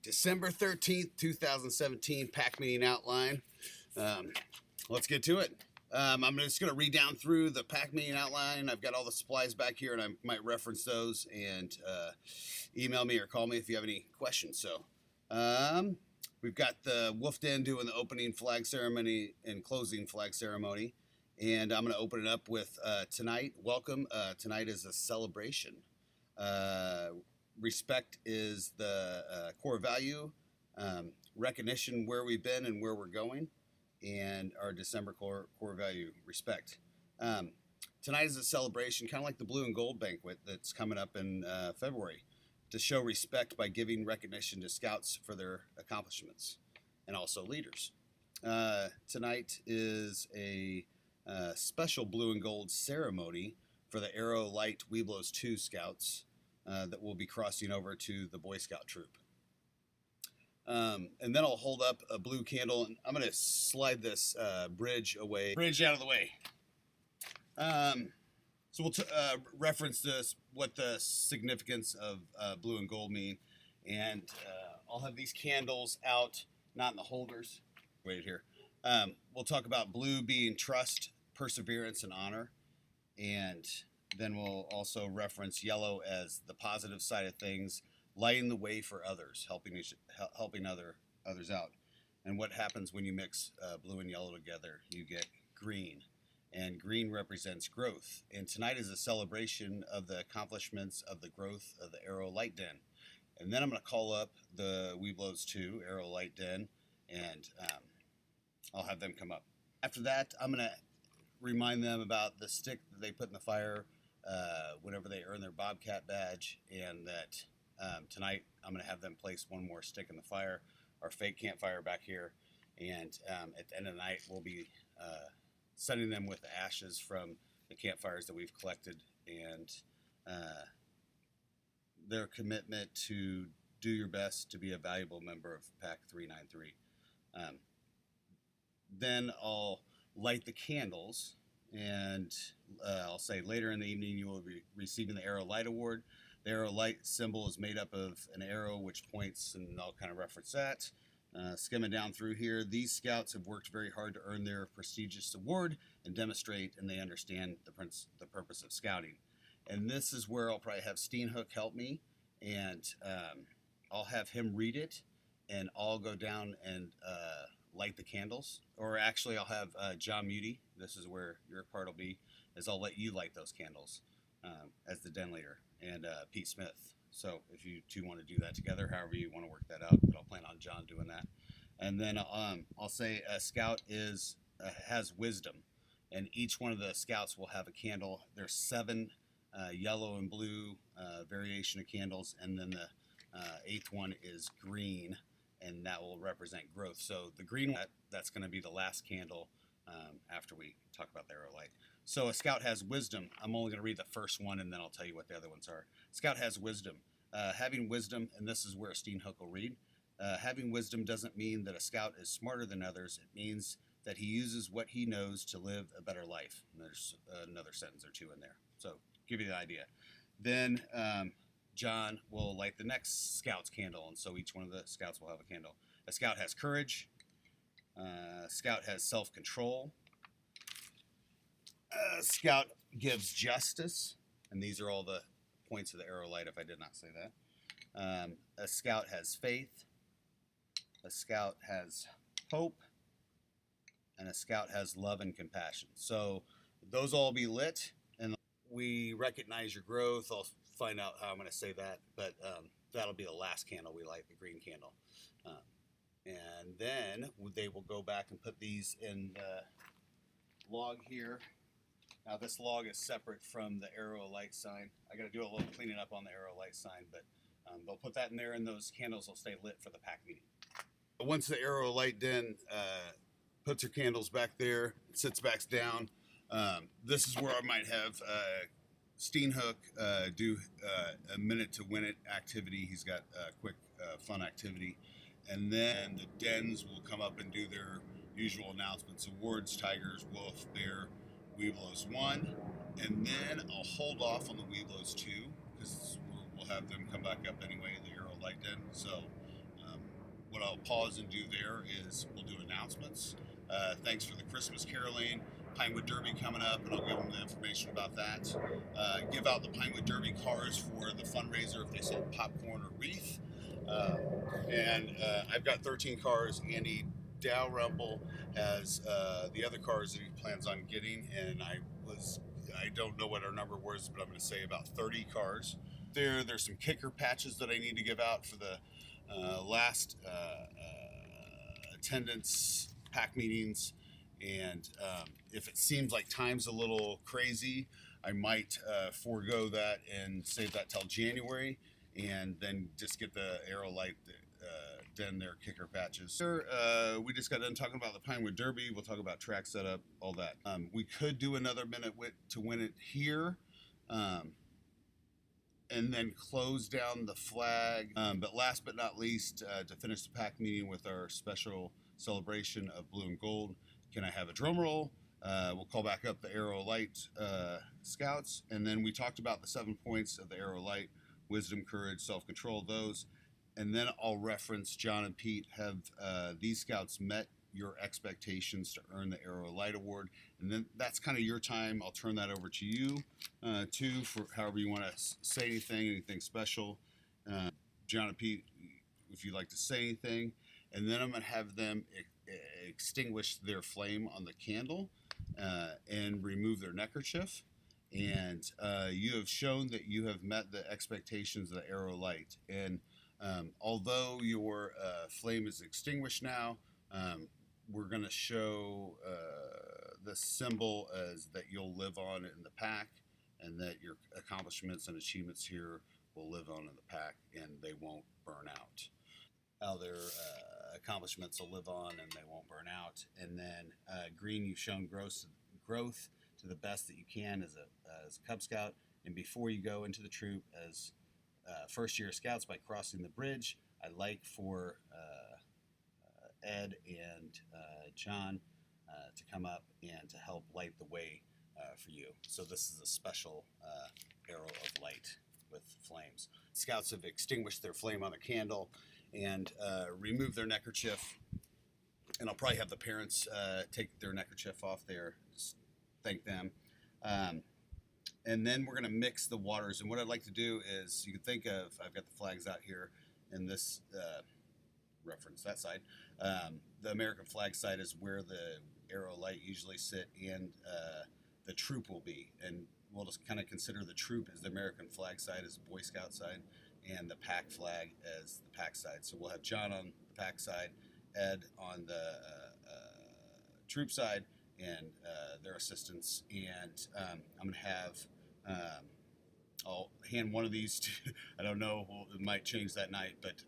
December 13th, 2017 pack meeting outline. Let's get to it. I'm just going to read down through the pack meeting outline. I've got all the supplies back here, and I might reference those, and email me or call me if you have any questions. So we've got the Wolf Den doing the opening flag ceremony and closing flag ceremony. And I'm going to open it up with tonight. Welcome. Tonight is a celebration. Respect is the core value. Recognition where we've been and where we're going. And our December core value, respect. Tonight is a celebration, kind of like the Blue and Gold banquet that's coming up in February, to show respect by giving recognition to scouts for their accomplishments and also leaders. Tonight is a special Blue and Gold ceremony for the Arrow Light Webelos 2 Scouts that will be crossing over to the Boy Scout troop. And then I'll hold up a blue candle, and I'm going to slide this bridge out of the way. So we'll reference this, what the significance of blue and gold mean, and I'll have these candles out, not in the holders. Wait here. We'll talk about blue being trust, perseverance, and honor, and then we'll also reference yellow as the positive side of things, lighting the way for others, helping others out. And what happens when you mix blue and yellow together? You get green, and green represents growth. And tonight is a celebration of the accomplishments of the growth of the Arrow Light Den. And then I'm going to call up the Webelos 2 Arrow Light Den, and I'll have them come up. After that, I'm going to remind them about the stick that they put in the fire whenever they earn their Bobcat badge, and that tonight I'm going to have them place one more stick in the fire, our fake campfire back here, and at the end of the night we'll be sending them with the ashes from the campfires that we've collected, and their commitment to do your best to be a valuable member of Pack 393. Then I'll light the candles, and I'll say later in the evening you will be receiving the Arrow Light Award. The Arrow Light symbol is made up of an arrow which points, and I'll kind of reference that. Skimming down through here, these scouts have worked very hard to earn their prestigious award and demonstrate, and they understand the purpose of scouting. And this is where I'll probably have Steenhook help me, and I'll have him read it, and I'll go down and light the candles. Or actually, I'll have John Muty, this is where your part will be, is I'll let you light those candles as the den leader, and Pete Smith. So if you two want to do that together, however you want to work that out, but I'll plan on John doing that. And then I'll say a scout has wisdom, and each one of the scouts will have a candle. There's 7 yellow and blue variation of candles, and then the 8th one is green, and that will represent growth. So the green one, that's going to be the last candle after we talk about the Arrow Light. So a scout has wisdom. I'm only going to read the first one, and then I'll tell you what the other ones are. Scout has wisdom. Having wisdom, and this is where Steenhook will read, having wisdom doesn't mean that a scout is smarter than others. It means that he uses what he knows to live a better life. And there's another sentence or two in there. So give you the idea. Then John will light the next scout's candle, and so each one of the scouts will have a candle. A scout has courage. A scout has self-control. A scout gives justice, and these are all the points of the Arrow Light if I did not say that. A scout has faith. A scout has hope. And a scout has love and compassion. So those all be lit, and we recognize your growth. I'll find out how I'm going to say that, but that'll be the last candle we light, the green candle. And then they will go back and put these in the log here. Now this log is separate from the Arrow Light sign. I got to do a little cleaning up on the Arrow Light sign, but they'll put that in there, and those candles will stay lit for the pack meeting. Once the Arrow Light Den puts her candles back there, sits back down, this is where I might have Steenhook do a minute to win it activity. He's got a quick fun activity. And then the dens will come up and do their usual announcements: awards, tigers, wolf, bear, Webelos 1. And then I'll hold off on the Webelos 2 because we'll have them come back up anyway, the Arrow Light Den. So what I'll pause and do there is we'll do announcements. Thanks for the Christmas caroling. Pinewood Derby coming up, and I'll give them the information about that. Give out the Pinewood Derby cars for the fundraiser if they sold popcorn or wreath. I've got 13 cars. Andy Dalrymple has the other cars that he plans on getting, and I don't know what our number was, but I'm going to say about 30 cars. There's some kicker patches that I need to give out for the last attendance pack meetings, and if it seems like time's a little crazy, I might forego that and save that till January, and then just get the Aerolite Den their kicker patches. We just got done talking about the Pinewood Derby. We'll talk about track setup, all that. We could do another minute to win it here. And then close down the flag. But last but not least, to finish the pack meeting with our special celebration of blue and gold, can I have a drum roll? We'll call back up the Aerolite Scouts. And then we talked about the 7 points of the Aerolite: wisdom, courage, self-control, those. And then I'll reference John and Pete. Have these Scouts met your expectations to earn the Aerolite Award? And then that's kind of your time. I'll turn that over to you, too, for however you want to say anything special. John and Pete, if you'd like to say anything. And then I'm going to have them extinguish their flame on the candle and remove their neckerchief. And you have shown that you have met the expectations of the Aerolite. And although your flame is extinguished now, we're going to show the symbol as that you'll live on in the pack, and that your accomplishments and achievements here will live on in the pack, and they won't burn out. How their accomplishments will live on and they won't burn out. And then green, you've shown growth to the best that you can as a Cub Scout, and before you go into the troop as first year Scouts by crossing the bridge. I'd like for Ed and John to come up and to help light the way for you. So this is a special arrow of light with flames. Scouts have extinguished their flame on the candle and removed their neckerchief. And I'll probably have the parents take their neckerchief off there, just thank them. And then we're going to mix the waters. And what I'd like to do is, you can think of, I've got the flags out here in this reference, that side. The American flag side is where the Aerolite usually sit, and the troop will be. And we'll just kind of consider the troop as the American flag side, as the Boy Scout side, and the pack flag as the pack side. So we'll have John on the pack side, Ed on the troop side, and their assistants. And I'm going to have, I'll hand one of these to, I don't know, it might change that night, but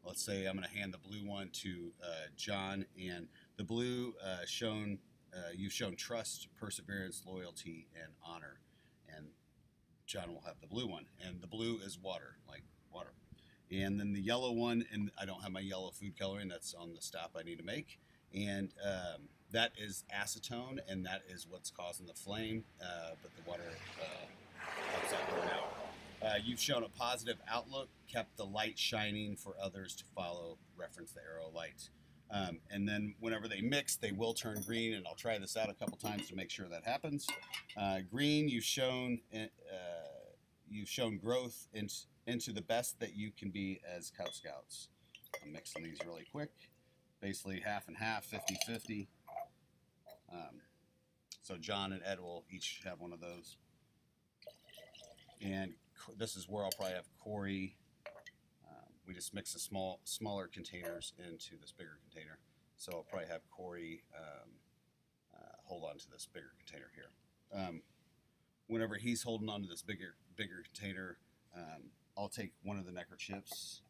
let's say I'm going to hand the blue one to John. And the blue you've shown trust, perseverance, loyalty, and honor. And John will have the blue one. And the blue is water, like water. And then the yellow one, and I don't have my yellow food coloring, that's on the stop I need to make. And that is acetone, and that is what's causing the flame, but the water helps that burn out. You've shown a positive outlook, kept the light shining for others to follow, reference the Aerolite. And then whenever they mix, they will turn green, and I'll try this out a couple times to make sure that happens. Green, you've shown growth into the best that you can be as Cub Scouts. I'm mixing these really quick. Basically half and half, 50-50. So John and Ed will each have one of those. And this is where I'll probably have Corey. We just mix the smaller containers into this bigger container. So I'll probably have Corey hold on to this bigger container here. Whenever he's holding on to this bigger container, I'll take one of the neckerchiefs.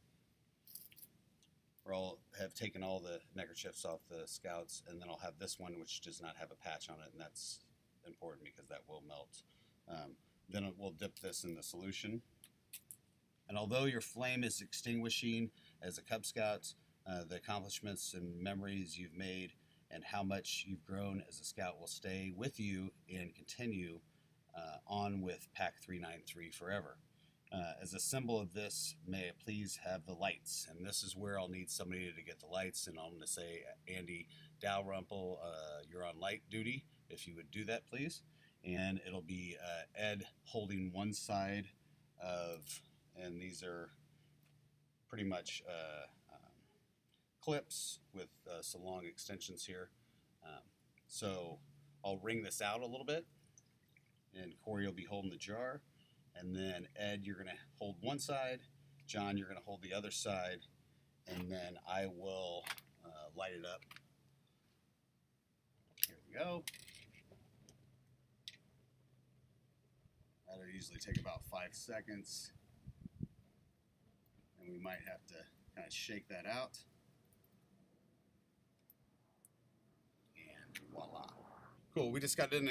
Or I'll have taken all the neckerchiefs off the Scouts, and then I'll have this one, which does not have a patch on it, and that's important because that will melt. Then we'll dip this in the solution. And although your flame is extinguishing as a Cub Scout, the accomplishments and memories you've made and how much you've grown as a Scout will stay with you and continue on with Pack 393 forever. As a symbol of this, may it please have the lights. And this is where I'll need somebody to get the lights. And I'm going to say, Andy Dalrymple, you're on light duty. If you would do that, please. And it'll be Ed holding one side of, and these are pretty much clips with some long extensions here. So I'll wring this out a little bit, and Corey will be holding the jar. And then Ed, you're going to hold one side. John, you're going to hold the other side. And then I will light it up. Here we go. That'll usually take about 5 seconds. And we might have to kind of shake that out. And voila. Cool, we just got done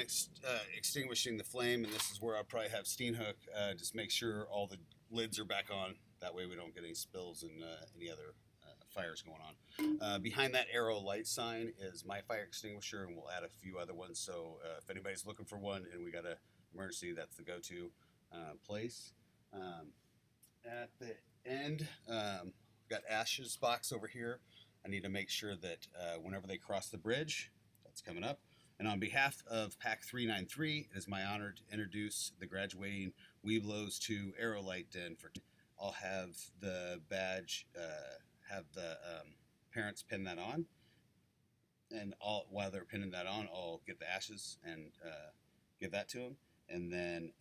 extinguishing the flame, and this is where I'll probably have Steenhook just make sure all the lids are back on. That way we don't get any spills and any other fires going on. Behind that arrow light sign is my fire extinguisher, and we'll add a few other ones. So if anybody's looking for one and we got an emergency, that's the go-to place. At the end, got Ash's box over here. I need to make sure that whenever they cross the bridge, that's coming up. And on behalf of PAC 393, it is my honor to introduce the graduating Webelos to Aerolite Den. I'll have the badge, have the parents pin that on. And while they're pinning that on, I'll get the ashes and give that to them. And then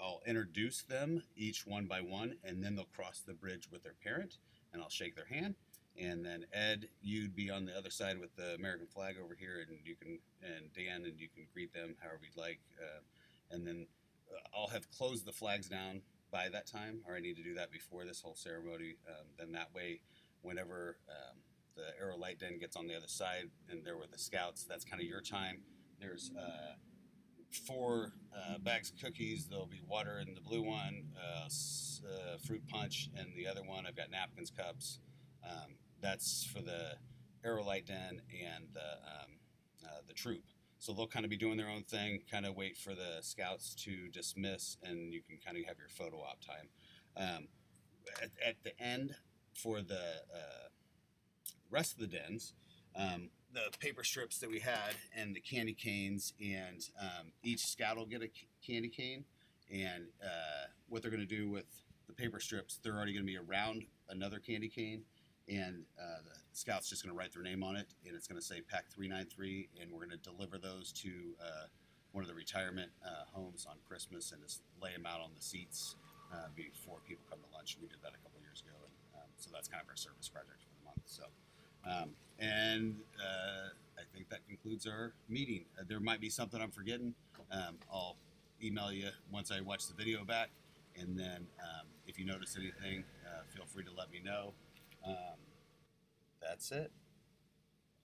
I'll introduce them each one by one, and then they'll cross the bridge with their parent, and I'll shake their hand. And then Ed, you'd be on the other side with the American flag over here, and you can, and Dan, and you can greet them however you'd like. And then I'll have closed the flags down by that time, or I need to do that before this whole ceremony. Then that way, whenever the Aerolite Den gets on the other side and they're with the scouts, that's kind of your time. There's 4 bags of cookies. There'll be water in the blue one, fruit punch, and the other one I've got napkins, cups. That's for the Aerolite Den and the troop. So they'll kind of be doing their own thing, kind of wait for the scouts to dismiss, and you can kind of have your photo op time. At the end, for the rest of the dens, the paper strips that we had and the candy canes, and each scout will get a candy cane. And what they're going to do with the paper strips, they're already going to be around another candy cane, and the scout's just going to write their name on it, and it's going to say PAC 393, and we're going to deliver those to one of the retirement homes on Christmas and just lay them out on the seats before people come to lunch. We did that a couple years ago, and so that's kind of our service project for the month. So, I think that concludes our meeting. There might be something I'm forgetting. I'll email you once I watch the video back, and then if you notice anything, feel free to let me know. That's it.